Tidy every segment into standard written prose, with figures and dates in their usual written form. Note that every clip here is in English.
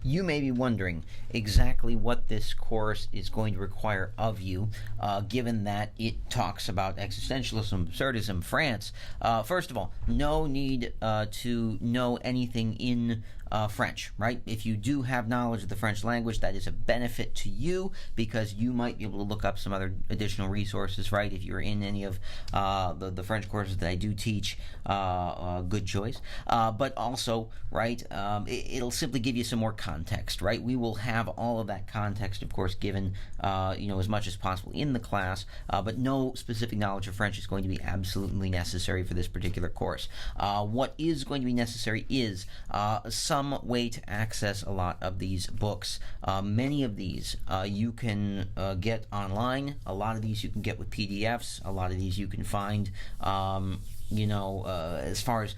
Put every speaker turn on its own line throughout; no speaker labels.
You may be wondering exactly what this course is going to require of you, given that it talks about existentialism, absurdism, France. First of all, no need to know anything in French, right? If you do have knowledge of the French language, that is a benefit to you because you might be able to look up some other additional resources, right? If you're in any of the French courses that I do teach, good choice. But also, right, it'll simply give you some more context, right? We will have all of that context, of course, given, as much as possible in the class, but no specific knowledge of French is going to be absolutely necessary for this particular course. What is going to be necessary is some way to access a lot of these books. Many of these you can get online. A lot of these you can get with PDFs. A lot of these you can find as far as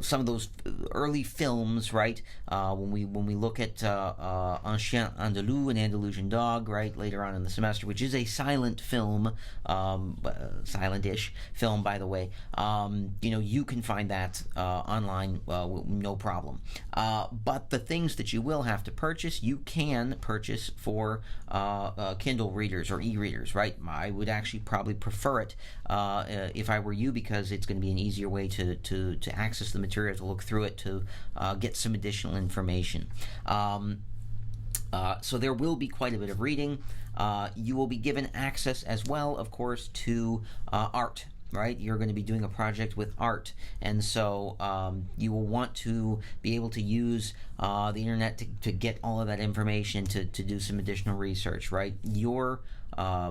some of those early films, right? When we look at Un Chien Andalou, an Andalusian dog, right, later on in the semester, which is a silent film, silent-ish film, by the way. You can find that online, no problem. But the things that you will have to purchase, you can purchase for Kindle readers or e-readers, right? I would actually probably prefer it if I were you, because it's going to be an easier way to access the material, to look through it, to get some additional information. So there will be quite a bit of reading. You will be given access as well, of course, to art. Right, you're going to be doing a project with art, and so you will want to be able to use the internet to get all of that information, to do some additional research. Right, your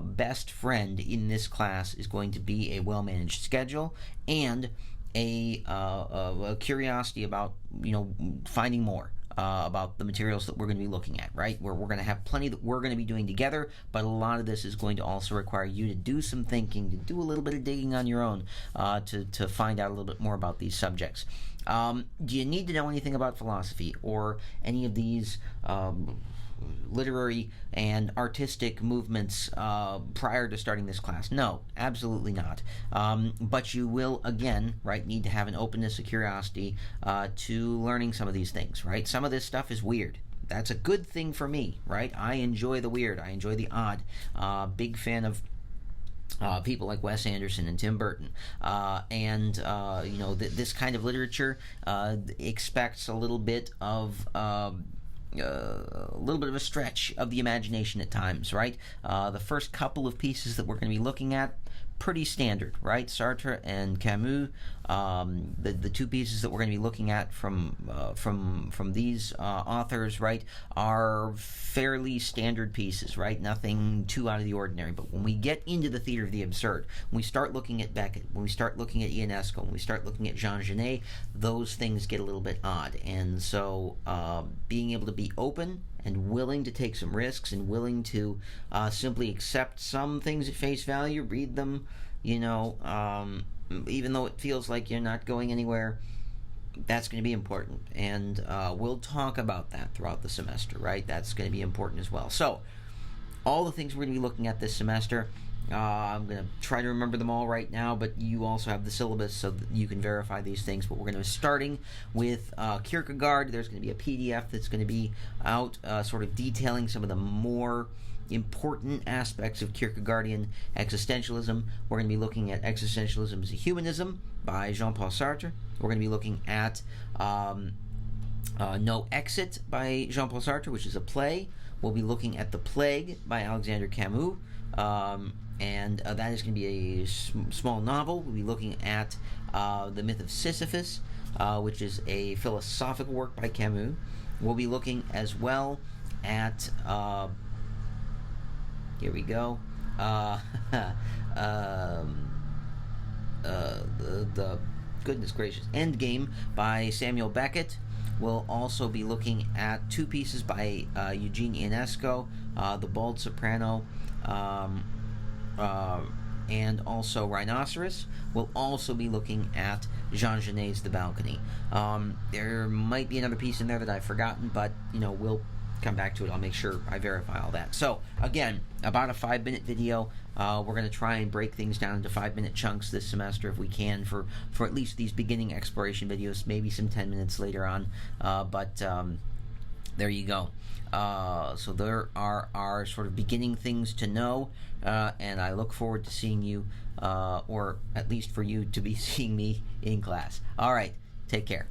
best friend in this class is going to be a well-managed schedule and a curiosity about finding more. About the materials that we're going to be looking at, right? Where we're going to have plenty that we're going to be doing together, but a lot of this is going to also require you to do some thinking, to do a little bit of digging on your own, to find out a little bit more about these subjects. Do you need to know anything about philosophy or any of these literary and artistic movements prior to starting this class? No, absolutely not. But you will, again, right, need to have an openness, a curiosity to learning some of these things, right? Some of this stuff is weird. That's a good thing for me, right? I enjoy the weird. I enjoy the odd. Big fan of people like Wes Anderson and Tim Burton, this kind of literature expects a little bit of a stretch of the imagination at times, right? The first couple of pieces that we're going to be looking at, pretty standard, right? Sartre and Camus, the two pieces that we're going to be looking at from these authors, right, are fairly standard pieces, right? Nothing too out of the ordinary. But when we get into the theater of the absurd, when we start looking at Beckett, when we start looking at Ionesco, when we start looking at Jean Genet, those things get a little bit odd. And so being able to be open and willing to take some risks and willing to simply accept some things at face value, read them, even though it feels like you're not going anywhere, that's going to be important. And we'll talk about that throughout the semester, right? That's going to be important as well. So all the things we're going to be looking at this semester, I'm going to try to remember them all right now, but you also have the syllabus so that you can verify these things. But we're going to be starting with Kierkegaard. There's going to be a PDF that's going to be out sort of detailing some of the more important aspects of Kierkegaardian existentialism. We're going to be looking at Existentialism as a Humanism by Jean-Paul Sartre. We're going to be looking at No Exit by Jean-Paul Sartre, which is a play. We'll be looking at The Plague by Alexander Camus. And that is going to be a small novel. We'll be looking at The Myth of Sisyphus, which is a philosophical work by Camus. We'll be looking as well at, here we go, the goodness gracious, Endgame by Samuel Beckett. We'll also be looking at two pieces by Eugene Ionesco, The Bald Soprano, and also Rhinoceros. We'll also be looking at Jean Genet's The Balcony. There might be another piece in there that I've forgotten, but we'll come back to it. I'll make sure I verify all that. So again, about a 5-minute video. We're going to try and break things down into 5-minute chunks this semester if we can, for at least these beginning exploration videos, maybe some 10 minutes later on. But There you go. So there are our sort of beginning things to know, and I look forward to seeing you, or at least for you to be seeing me in class. All right, take care.